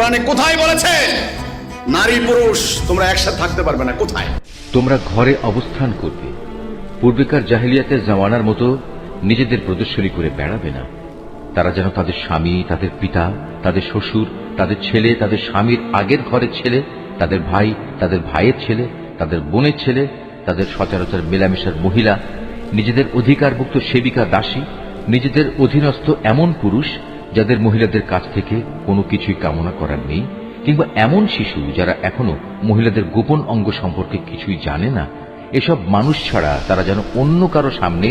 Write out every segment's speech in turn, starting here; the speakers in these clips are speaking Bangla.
কোরআনে কোথায় বলেছে নারী পুরুষ তোমরা একসাথে থাকতে পারবে না? কোথায়? তোমরা ঘরে অবস্থান করবে, পূর্বেকার জাহেলিয়াতের জামানার মতো নিজেদের প্রদর্শনী করে বেড়াবে না। তারা যেন তাদের স্বামী, তাদের পিতা, তাদের শ্বশুর, তাদের ছেলে, তাদের স্বামীর আগের ঘরের ছেলে, তাদের ভাই, তাদের ভাইয়ের ছেলে, তাদের বোনের ছেলে, তাদের সচরাচর মেলামেশার মহিলা, নিজেদের অধিকারভুক্ত সেবিকা দাসী, নিজেদের অধীনস্থ এমন পুরুষ যাদের মহিলাদের কাছ থেকে কোনো কিছুই কামনা করার নেই, কিংবা এমন শিশু যারা এখনো মহিলাদের গোপন অঙ্গ সম্পর্কে কিছুই জানে না, এসব মানুষ ছাড়া তারা যেন অন্য কারো সামনে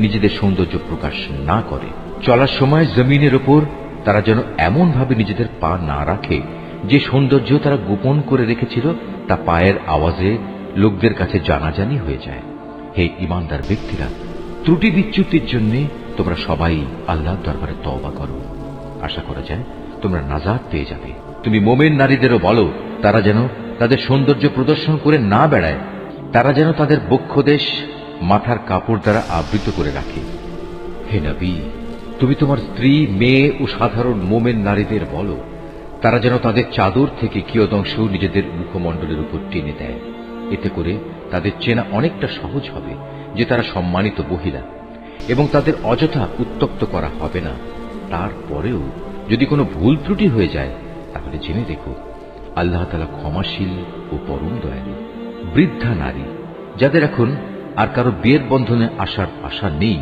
নিজেদের সৌন্দর্য প্রকাশ না করে। চলার সময় জমিনের ওপর তারা যেন এমন ভাবে নিজেদের পা না রাখে যে সৌন্দর্য তারা গোপন করে রেখেছিল তা পায়ের আওয়াজে লোকদের কাছে জানাজানি হয়ে যায়। হে ঈমানদার ব্যক্তিরা, ত্রুটি বিচ্যুতির জন্য তোমরা সবাই আল্লাহর দরবারে তওবা করো। আশা করা যায় তোমরা নাজাত পেয়ে যাবে। তুমি মোমেন নারীদেরও বলো তারা যেন তাদের সৌন্দর্য প্রদর্শন করে না বেড়ায়, তারা যেন তাদের বক্ষদেশ মাথার কাপড় দ্বারা আবৃত করে রাখে। হে নবী, তুমি তোমার স্ত্রী, মেয়ে ও সাধারণ মোমেন নারীদের বলো তারা যেন তাদের চাদর থেকে কিয়দংশ নিজেদের মুখমণ্ডলের উপর টেনে দেয়। এতে করে তাদের চেনা অনেকটা সহজ হবে যে তারা সম্মানিত মহিলা, এবং তাদের অযথা উত্তপ্ত করা হবে না। তারপরেও যদি কোনো ভুল ত্রুটি হয়ে যায় তাহলে জেনে দেখো আল্লাহ তাআলা ক্ষমাশীল ও পরম দয়ালু। বৃদ্ধা নারী যাদের এখন আর কারো বিয়ের বন্ধনে আসার আশা নেই,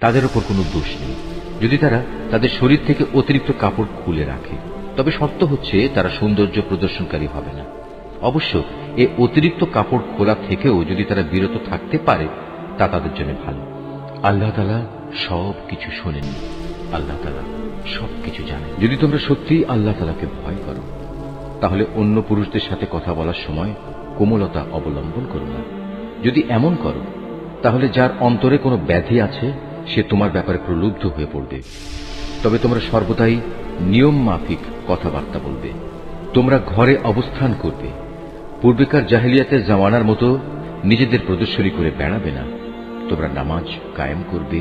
তাদের ওপর কোনো দোষ নেই যদি তারা তাদের শরীর থেকে অতিরিক্ত কাপড় খুলে রাখে। তবে শর্ত হচ্ছে তারা সৌন্দর্য প্রদর্শনকারী হবে না। অবশ্য এ অতিরিক্ত কাপড় খোলা থেকেও যদি তারা বিরত থাকতে পারে তা তাদের জন্য ভালো। আল্লাহ তাআলা সব কিছু শোনেন, আল্লাহ তাআলা সবকিছু জানেন। যদি তোমরা সত্যি আল্লাহ তাআলাকে ভয় করো তাহলে অন্য পুরুষদের সাথে কথা বলার সময় কোমলতা অবলম্বন করো না। যদি এমন করো তাহলে যার অন্তরে কোনো ব্যাধি আছে সে তোমার ব্যাপারে প্রলুব্ধ হয়ে পড়বে। তবে তোমরা সর্বদাই নিয়ম মাফিক কথাবার্তা বলবে। তোমরা ঘরে অবস্থান করবে, পূর্বেকার জাহেলিয়াতের জামানার মতো নিজেদের প্রদর্শনী করে বেড়াবে না। তোমরা নামাজ কায়েম করবে,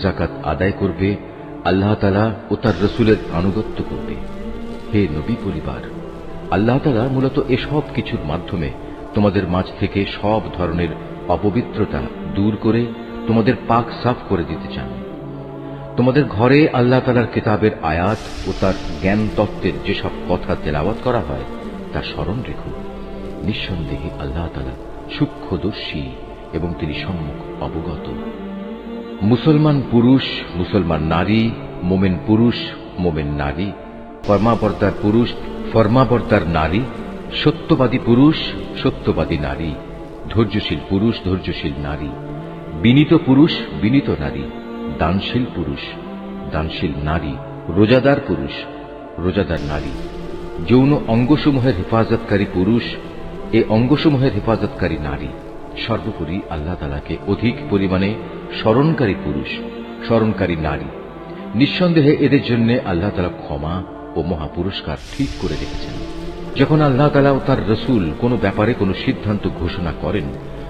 যাকাত আদায় করবে, আল্লাহ তাআলা ও তার রাসূলের আনুগত্য করবে। হে নবী পরিবার, আল্লাহ তাআলা মূলত এসব কিছুর মাধ্যমে তোমাদের মাঝ থেকে সব ধরনের অপবিত্রতা দূর করে তোমাদের পাক সাফ করে দিতে চান। তোমাদের ঘরে আল্লাহ তাআলার কিতাবের আয়াত ও তার জ্ঞান তত্ত্বের যেসব কথা তেলাওয়াত করা হয় তা স্মরণ রেখো। নিঃসন্দেহে আল্লাহ তাআলা সূক্ষ্মদর্শী এবং তিনি সম্মুখ অবগত। মুসলমান পুরুষ, মুসলমান নারী, মোমেন পুরুষ, মোমেন নারী, ফরমাবরদার পুরুষ, ফরমাবরদার নারী, সত্যবাদী পুরুষ, সত্যবাদী নারী, ধৈর্যশীল পুরুষ, ধৈর্যশীল নারী, বিনীত পুরুষ, বিনীত নারী, দানশীল পুরুষ, দানশীল নারী, রোজাদার পুরুষ, রোজাদার নারী, যৌন অঙ্গসমূহের হেফাজতকারী পুরুষ, এ অঙ্গসমূহের হেফাজতকারী নারী, সর্বোপরি আল্লাহ তাআলাকে অধিক পরিমাণে স্মরণকারী পুরুষ, স্মরণকারী নারী। নিঃসন্দেহে এদের জন্য আল্লাহ তাআলা ক্ষমা ও মহাপুরস্কার ঠিক করে রেখেছেন। যখন আল্লাহ তাআলা ও তার রাসূল কোনো ব্যাপারে কোনো সিদ্ধান্ত ঘোষণা করেন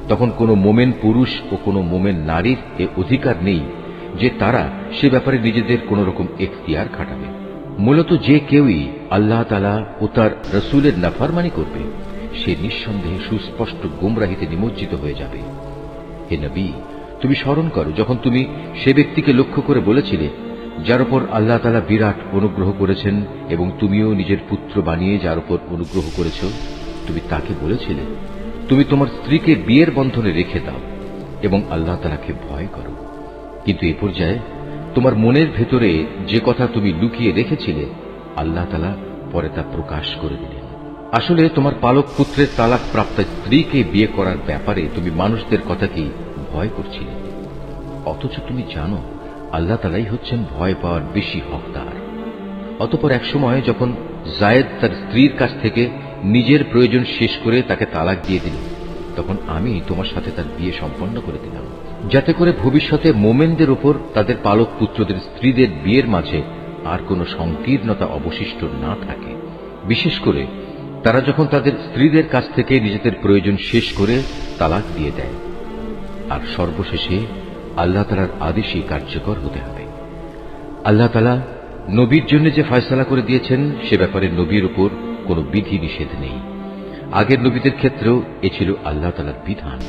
তখন কোনো মোমেন পুরুষ ও কোনো মোমেন নারীর এ অধিকার নেই যে তারা সে ব্যাপারে নিজেদের কোন রকম এখতিয়ার খাটাবে। মূলত যে কেউই আল্লাহ তাআলা ও তার রাসূলের নাফরমানি করবে সে নিঃসন্দেহে সুস্পষ্ট গোমরাহিতে নিমজ্জিত হয়ে যাবে। হে নবী, তুমি স্মরণ করো যখন তুমি সে ব্যক্তিকে লক্ষ্য করে বলেছিলে যার উপর আল্লাহ তাআলা বিরাট অনুগ্রহ করেছেন এবং তুমিও নিজের পুত্র বানিয়ে যার উপর অনুগ্রহ করেছ, তুমি তাকে বলেছিলে তুমি তোমার স্ত্রীকে বিয়ের বন্ধনে রেখে দাও এবং আল্লাহ তাআলাকে ভয় করো। কিন্তু এ পর্যায়ে তোমার মনের ভেতরে যে কথা তুমি লুকিয়ে রেখেছিলে আল্লাহ তাআলা পরে তা প্রকাশ করে দিলেন। আসলে তোমার পালক পুত্রের তালাক প্রাপ্ত স্ত্রীকে বিয়ে করার ব্যাপারে তুমি মানুষদের কথাকেই ভয় করছিলে, অথচ তুমি জানো আল্লাহ তাআলাই হচ্ছেন ভয় পাওয়ার বেশি হকদার। অতঃপর এক সময় যখন জায়েদ তার স্ত্রীর কাছ থেকে নিজের প্রয়োজন শেষ করে তাকে তালাক দিয়ে দিল তখন আমি তোমার সাথে তার বিয়ে সম্পন্ন করে দিলাম, যাতে করে ভবিষ্যতে মোমেনদের উপর তাদের পালক পুত্রদের স্ত্রীদের বিয়ের মাঝে আর কোনো সংকীর্ণতা অবশিষ্ট না থাকে। বিশেষ করে তারা যখন তাদের স্ত্রীদের কাছ থেকে নিজেদের প্রয়োজন শেষ করে তালাক দিয়ে দেয়। আর সর্বশেষে আল্লাহ তাআলার আদেশই কার্যকর হতে হবে। আল্লাহ তাআলা নবীর জন্য যে ফয়সালা করে দিয়েছেন সে ব্যাপারে নবীর উপর কোনো বিধি নিষেধ নেই। আগের নবীদের ক্ষেত্রেও এ ছিল আল্লাহ তাআলার বিধান,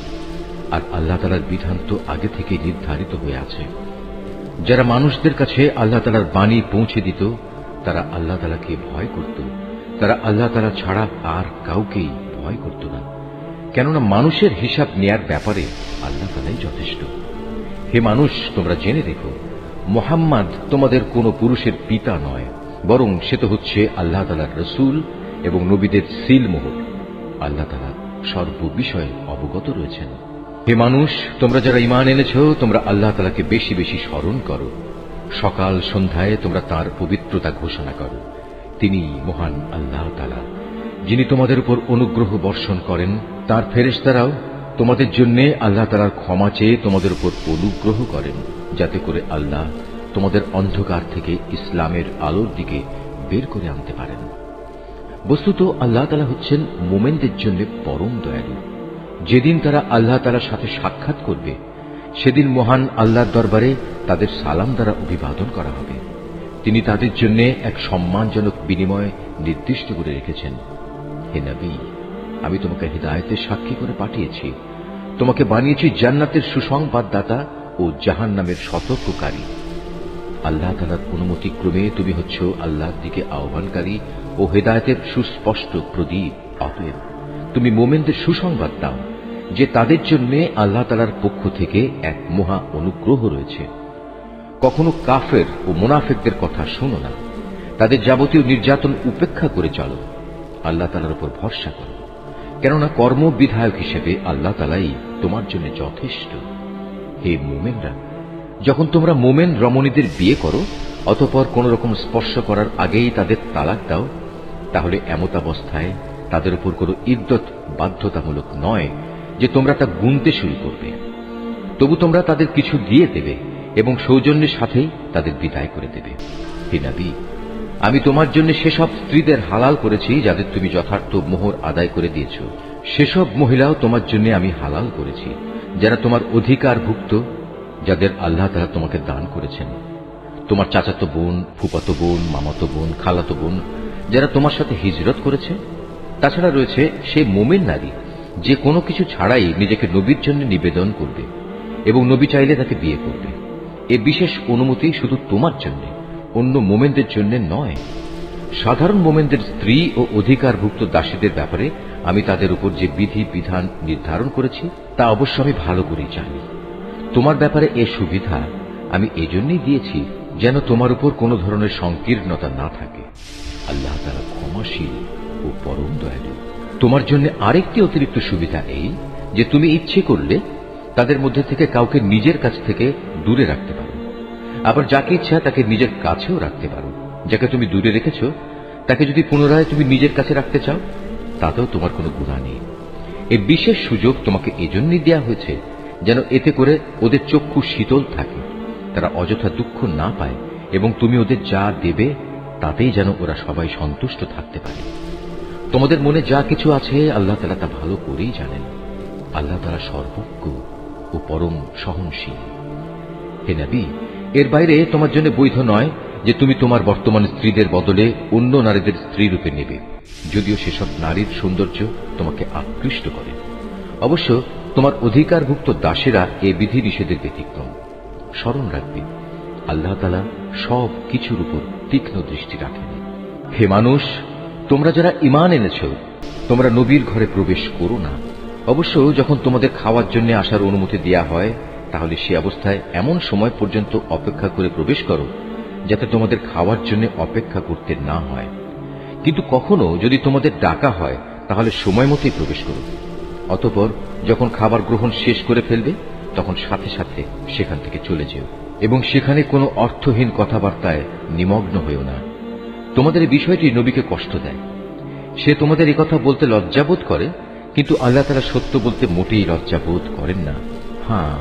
আর আল্লাহ তাআলার বিধান তো আগে থেকে নির্ধারিত হয়ে আছে। যারা মানুষদের কাছে আল্লাহ তাআলার বাণী পৌঁছে দিত তারা আল্লাহ তাআলাকে ভয় করত, তারা আল্লাহ তাআলা ছাড়া আর কাউকেই ভয় করত না, কেননা মানুষের হিসাব নেয়ার ব্যাপারে আল্লাহ তাআলাই যথেষ্ট। হে মানুষ, তোমরা জেনে রেখো, মুহাম্মদ তোমাদের কোনো পুরুষের পিতা নয়, বরং সে তো হচ্ছে আল্লাহ তাআলার রাসূল এবং নবীদের সিল মোহর। আল্লাহ তাআলা সর্ববিষয়ে অবগত রয়েছেন। হে মানুষ, তোমরা যারা ঈমান এনেছো তোমরা আল্লাহ তাআলাকে বেশি বেশি স্মরণ করো, সকাল সন্ধ্যায় তোমরা তার পবিত্রতা ঘোষণা করো। তিনি মহান আল্লাহ তাআলা, যিনি তোমাদের উপর অনুগ্রহ বর্ষণ করেন। তার ফেরেশতারাও তোমাদের জন্য আল্লাহ তাআলার ক্ষমা চেয়ে তোমাদের উপর অনুগ্রহ করেন, যাতে করে আল্লাহ তোমাদের অন্ধকার থেকে ইসলামের আলোর দিকে বের করে আনতে পারেন। বস্তুত আল্লাহ তাআলা হচ্ছেন মুমিনদের জন্য পরম দয়ালু। যেদিন তারা আল্লাহ তাআলার সাথে সাক্ষাৎ করবে সেদিন মহান আল্লাহর দরবারে তাদের সালাম দ্বারা অভিবাদন করা হবে। তিনি তাদের জন্য এক সম্মানজনক বিনিময় নির্দিষ্ট করে রেখেছেন। হে নবী, আমি তোমাকে হিদায়াতের সাক্ষী করে পাঠিয়েছি, তোমাকে বানিয়েছি জান্নাতের সুসংবাদদাতা ও জাহান্নামের সতর্ককারী। আল্লাহ তাআলার অনুমতিক্রমে তুমি হচ্ছ আল্লাহর দিকে আহ্বানকারী ও হিদায়াতের সুস্পষ্ট প্রদীপ। অতএব তুমি মুমিনদের সুসংবাদ দাও যে তাদের জন্য আল্লাহ তাআলার পক্ষ থেকে এক মহা অনুগ্রহ রয়েছে। কখনো কাফের ও মুনাফিকদের কথা শোনো না, তাদের যাবতীয় নির্যাতন উপেক্ষা করে চলো, আল্লাহ তাআলার উপর ভরসা করো, কেননা কর্ম বিধায়ক হিসেবে আল্লাহ তাআলাই তোমার জন্য যথেষ্ট। হে মুমিনরা, যখন তোমরা মুমিন রমণীদের বিয়ে করো অতঃপর কোন রকম স্পর্শ করার আগেই তাদের তালাক দাও, তাহলে এমতাবস্থায় তাদের উপর কোনো ইদ্দত বাধ্যতামূলক নয় যে তোমরা তা গুনতে শুরু করবে। তবু তোমরা তাদের কিছু দিয়ে দেবে এবং সৌজন্যের সাথেই তাদের বিদায় করে দেবে। হে নবী, আমি তোমার জন্য সেসব স্ত্রীদের হালাল করেছি যাদের তুমি যথার্থ মোহর আদায় করে দিয়েছ। সেসব মহিলাও তোমার জন্য আমি হালাল করেছি যারা তোমার অধিকারভুক্ত, যাদের আল্লাহ তাআলা তোমাকে দান করেছেন। তোমার চাচাতো বোন, ফুফাতো বোন, মামাতো বোন, খালাতো বোন যারা তোমার সাথে হিজরত করেছে। তাছাড়া রয়েছে সেই মুমিন নারী যে কোনো কিছু ছাড়াই নিজেকে নবীর জন্য নিবেদন করবে এবং নবী চাইলে তাকে বিয়ে করবে। এ বিশেষ অনুমতি শুধু তোমার জন্য, অন্য মোমেনদের জন্য নয়। সাধারণ মোমেনদের স্ত্রী ও অধিকারভুক্ত দাসীদের ব্যাপারে আমি তাদের উপর যে বিধি বিধান নির্ধারণ করেছি তা অবশ্য আমি ভালো করেই জানি। তোমার ব্যাপারে এ সুবিধা আমি এজন্যই দিয়েছি যেন তোমার উপর কোনো ধরনের সংকীর্ণতা না থাকে। আল্লাহ তাআলা ক্ষমাশীল ও পরম দয়ালু। তোমার জন্য আরেকটি অতিরিক্ত সুবিধা এই যে তুমি ইচ্ছে করলে তাদের মধ্যে থেকে কাউকে নিজের কাছ থেকে দূরে রাখতে পারো, আবার যাকে ইচ্ছা তাকে নিজের কাছেও রাখতে পারো। যাকে তুমি দূরে রেখেছ তাকে যদি পুনরায় তুমি নিজের কাছে রাখতে চাও তাতেও তোমার কোনো গুনাহ নেই। এই বিশেষ সুযোগ তোমাকে এজন্যই দেয়া হয়েছে যেন এতে করে ওদের চক্ষু শীতল থাকে, তারা অযথা দুঃখ না পায় এবং তুমি ওদের যা দেবে তাতেই যেন ওরা সবাই সন্তুষ্ট থাকতে পারে। তোমাদের মনে যা কিছু আছে আল্লাহ তাআলা তা ভালো করেই জানেন। আল্লাহ তাআলা সর্বজ্ঞ ও পরম সহনশীল। হে নবী, এর বাইরে তোমার জন্য বৈধ নয় যে তুমি তোমার বর্তমান স্ত্রীদের বদলে অন্য নারীদের স্ত্রী রূপে নেবে, যদিও সেসব নারীর সৌন্দর্য তোমাকে আকৃষ্ট করে। অবশ্য তোমার অধিকারভুক্ত দাসেরা এ বিধি নিষেধের ব্যতিক্রম। স্মরণ রাখবে, আল্লাহ তাআলা সব কিছুর উপর তীক্ষ্ণ দৃষ্টি রাখেন। হে মানুষ, তোমরা যারা ঈমান এনেছ তোমরা নবীর ঘরে প্রবেশ করো না। অবশ্য যখন তোমাদের খাওয়ার জন্য আসার অনুমতি দেয়া হয় তাহলে সে অবস্থায় এমন সময় পর্যন্ত অপেক্ষা করে প্রবেশ করো যাতে তোমাদের খাওয়ার জন্য অপেক্ষা করতে না হয়। কিন্তু কখনো যদি তোমাদের ডাকা হয় তাহলে সময় মতোই প্রবেশ করো। অতঃপর যখন খাবার গ্রহণ শেষ করে ফেলবে তখন সাথে সাথে সেখান থেকে চলে যেও এবং সেখানে কোনো অর্থহীন কথাবার্তায় নিমগ্ন হয়েও না। তোমাদের এই বিষয়টি নবীকে কষ্ট দেয়। সে তোমাদের এই কথা বলতে লজ্জাবোধ করে, কিন্তু আল্লাহ তাআলা সত্য বলতে মোটেই লজ্জাবোধ করেন না। হ্যাঁ,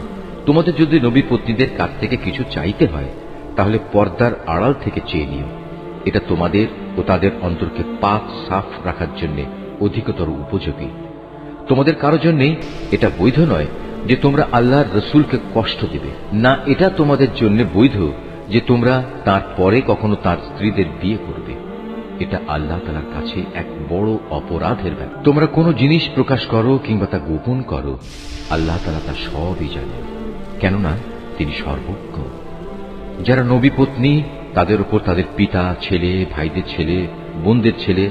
তোমাদের যদি নবী পত্নীদের কাছ থেকে কিছু চাইতে হয় তাহলে পর্দার আড়াল থেকে চেয়ে নিও। এটা তোমাদের ও তাদের অন্তরকে পাক সাফ রাখার জন্য অধিকতর উপযোগী। তোমাদের কারো জন্যই এটা বৈধ নয় যে তোমরা আল্লাহর রসুলকে কষ্ট দেবে, না এটা তোমাদের জন্য বৈধ যে তোমরা তার পরে কখনো তার স্ত্রীদের বিয়ে করবে। এটা আল্লাহ তাআলার কাছে এক বড় অপরাধের ব্যাপার। তোমরা কোনো জিনিস প্রকাশ করো কিংবা তা গোপন করো, আল্লাহ তাআলা তা সবই জানেন, কেননা তিনি সর্বজ্ঞ। যারা নবী পত্নী, তাদের উপর তাদের পিতা, ছেলে, ভাইদের ছেলে, বোনদের ছেলে,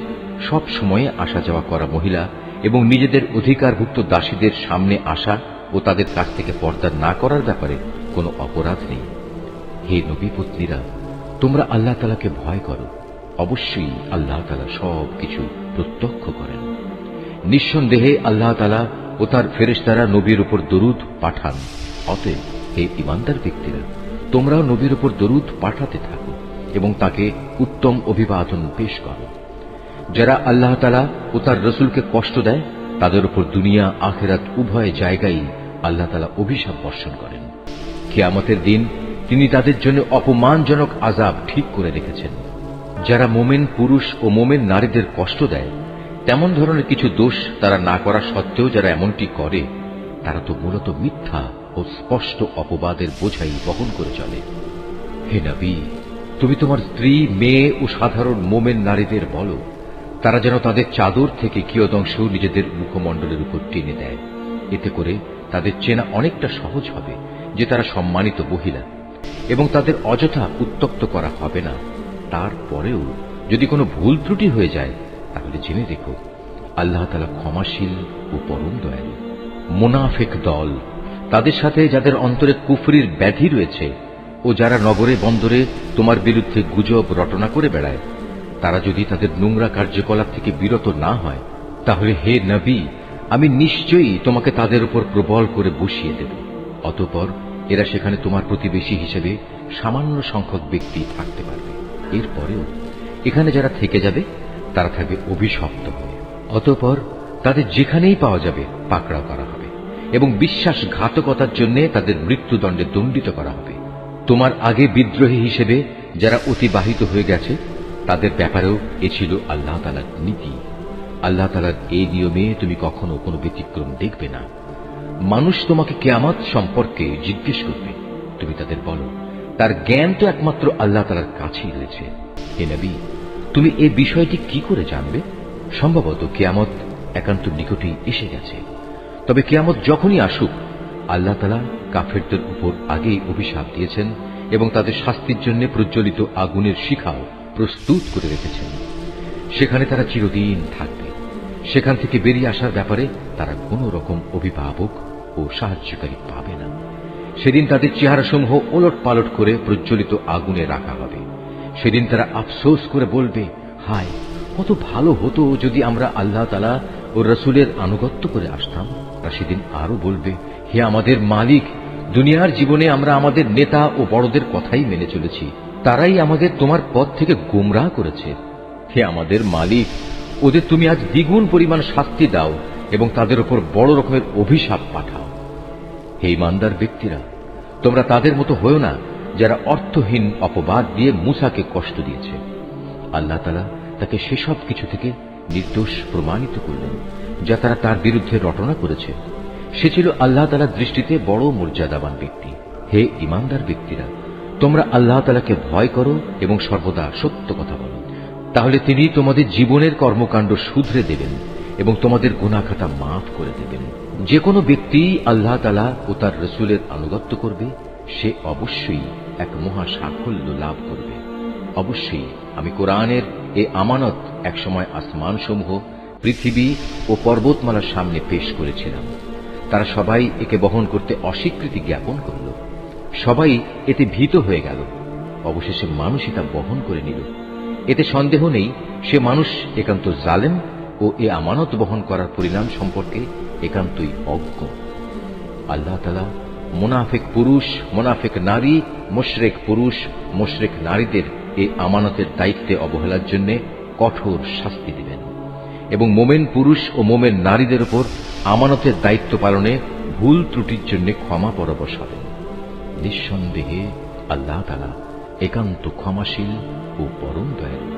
সব সময়ে আসা যাওয়া করা মহিলা এবং নিজেদের অধিকারভুক্ত দাসীদের সামনে আসা ও তাদের কাছ থেকে পর্দা না করার ব্যাপারে কোনো অপরাধ নেই। হে নবী পত্নীরা, তোমরা আল্লাহ তাআলাকে ভয় করো। অবশ্যই আল্লাহ তাআলা সব কিছু প্রত্যক্ষ করেন। নিঃসন্দেহে আল্লাহ তাআলা ও তার ফেরেশতারা নবীর উপর দরুদ পাঠান। অতএব হে ঈমানদার ব্যক্তিরা, তোমরাও নবীর উপর দরুদ পাঠাতে থাকো এবং তাকে উত্তম অভিবাদন পেশ করো। যারা আল্লাহ তাআলা ও তার রাসূলকে কষ্ট দেয়, তাদের উপর দুনিয়া আখিরাত উভয় জায়গায় আল্লাহ তাআলা অভিশাপ বর্ষণ করেন। কিয়ামতের দিন তিনি তাদের জন্য অপমানজনক আযাব ঠিক করে রেখেছেন। যারা মোমেন পুরুষ ও মোমেন নারীদের কষ্ট দেয়, তেমন ধরনের কিছু দোষ তারা না করা সত্ত্বেও যারা এমনটি করে, তারা তো মূলত মিথ্যা ও স্পষ্ট অপবাদের বোঝাই বহন করে চলে। হে নবী, তুমি তোমার স্ত্রী, মেয়ে ও সাধারণ মোমেন নারীদের বলো, তারা যেন তাদের চাদর থেকে কিয়দংশ নিজেদের মুখমণ্ডলের উপর টেনে দেয়। এতে করে তাদের চেনা অনেকটা সহজ হবে যে তারা সম্মানিত মহিলা, এবং তাদের অযথা উত্তক্ত করা হবে না। তারপরেও যদি কোনো ভুল ত্রুটি হয়ে যায়, তাহলে জেনে দেখো আল্লাহ তাআলা ক্ষমাশীল ও পরম দয়ালু। মুনাফিক দল, তাদের সাথে যাদের অন্তরে কুফরির ব্যাধি রয়েছে ও যারা নগরে বন্দরে তোমার বিরুদ্ধে গুজব রটনা করে বেড়ায়, তারা যদি তাদের নোংরা কার্যকলাপ থেকে বিরত না হয়, তাহলে হে নবী, আমি নিশ্চয়ই তোমাকে তাদের উপর প্রবল করে বসিয়ে দেব। অতঃপর এরা সেখানে তোমার প্রতিবেশী হিসেবে সামান্য সংখ্যক ব্যক্তি থাকতে পারবে। এরপরেও এখানে যারা থেকে যাবে, তারা থাকবে অভিশপ্ত হয়ে। অতঃপর তাদের যেখানেই পাওয়া যাবে পাকড়াও করা হবে এবং বিশ্বাসঘাতকতার জন্য তাদের মৃত্যুদণ্ডে দণ্ডিত করা হবে। তোমার আগে বিদ্রোহী হিসেবে যারা অতিবাহিত হয়ে গেছে, তাদের ব্যাপারেও এ ছিল আল্লাহ তাআলার নীতি। আল্লাহ তাআলার এই নিয়মে তুমি কখনো কোনো ব্যতিক্রম দেখবে না। মানুষ তোমাকে কিয়ামত সম্পর্কে জিজ্ঞেস করবে, তুমি তাদের বলো, তার জ্ঞান তো একমাত্র আল্লাহ তাআলার কাছেই রয়েছে। হে নবী, তুমি এই বিষয়টি কি করে জানবে? সম্ভবত কিয়ামত একান্ত নিকটেই এসে গেছে। তবে কিয়ামত যখনই আসুক, আল্লাহ তাআলা কাফেরদের উপর আগেই অভিশাপ দিয়েছেন এবং তাদের শাস্তির জন্য প্রজ্বলিত আগুনের শিখাও প্রস্তুত করে রেখেছেন। সেখানে তারা চিরদিন থাকবে। সেখান থেকে বেরিয়ে আসার ব্যাপারে তারা কোনো রকম অভিভাবক ও সাহায্যকারী পাবে না। সেদিন তাদের চেহারাসমূহ ওলট পালট করে প্রজ্বলিত আগুনে রাখা হবে। সেদিন তারা আফসোস করে বলবে, হায়, কত ভালো হতো যদি আমরা আল্লাহ তাআলা ও রাসূলের আনুগত্য করে আসতাম। আর সেদিন আরো বলবে, হে আমাদের মালিক, দুনিয়ার জীবনে আমরা আমাদের নেতা ও বড়দের কথাই মেনে চলেছি, তারাই আমাদের তোমার পথ থেকে গোমরাহ করেছে। হে আমাদের মালিক, ওদের তুমি আজ দ্বিগুণ পরিমাণ শাস্তি দাও এবং তাদের উপর বড় রকমের অভিশাপ পাঠাও। হে ঈমানদার ব্যক্তিরা, তোমরা তাদের মতো হয়ো না যারা অর্থহীন অপবাদ দিয়ে মূসাকে কষ্ট দিয়েছে। আল্লাহ তাআলা তাকে সেসব কিছু থেকে নির্দোষ প্রমাণিত করলেন যা তারা তার বিরুদ্ধে রটনা করেছে। সে ছিল আল্লাহ তাআলার দৃষ্টিতে বড় মর্যাদাবান ব্যক্তি। হে ঈমানদার ব্যক্তিরা, তোমরা আল্লাহ তাআলাকে ভয় করো এবং সর্বদা সত্য কথা বলো, তাহলে তিনি তোমাদের জীবনের কর্মকাণ্ড শুধরে দেবেন এবং তোমাদের গুনাহ খাতা মাফ করে দেবেন। যে কোনো ব্যক্তি আল্লাহ তাআলা ও তার রাসূলের আনুগত্য করবে, সে অবশ্যই এক মহা সাফল্য লাভ করবে। অবশ্যই আমি কোরআনের এই আমানত একসময় আসমানসমূহ, পৃথিবী ও পর্বতমালার সামনে পেশ করেছিলাম। তারা সবাই একে বহন করতে অস্বীকৃতি জ্ঞাপন করল। সবাই এতে ভীত হয়ে গেল। অবশেষে মানুষই তা বহন করে নিল। এতে সন্দেহ নেই, সে মানুষ একান্ত জালেম ও এ আমানত বহন করার পরিণাম সম্পর্কে একান্তই অজ্ঞ। আল্লাহ তাআলা মুনাফিক পুরুষ, মুনাফিক নারী, মুশরিক পুরুষ, মুশরিক নারীদের এই আমানতের দায়িত্বে অবহেলার জন্য কঠোর শাস্তি দিবেন এবং মোমেন পুরুষ ও মোমেন নারীদের উপর আমানতের দায়িত্ব পালনে ভুল ত্রুটির জন্য ক্ষমা পরবশ হবেন। নিঃসন্দেহে আল্লাহ তাআলা একান্ত ক্ষমাশীল ও পরম দয়ালু।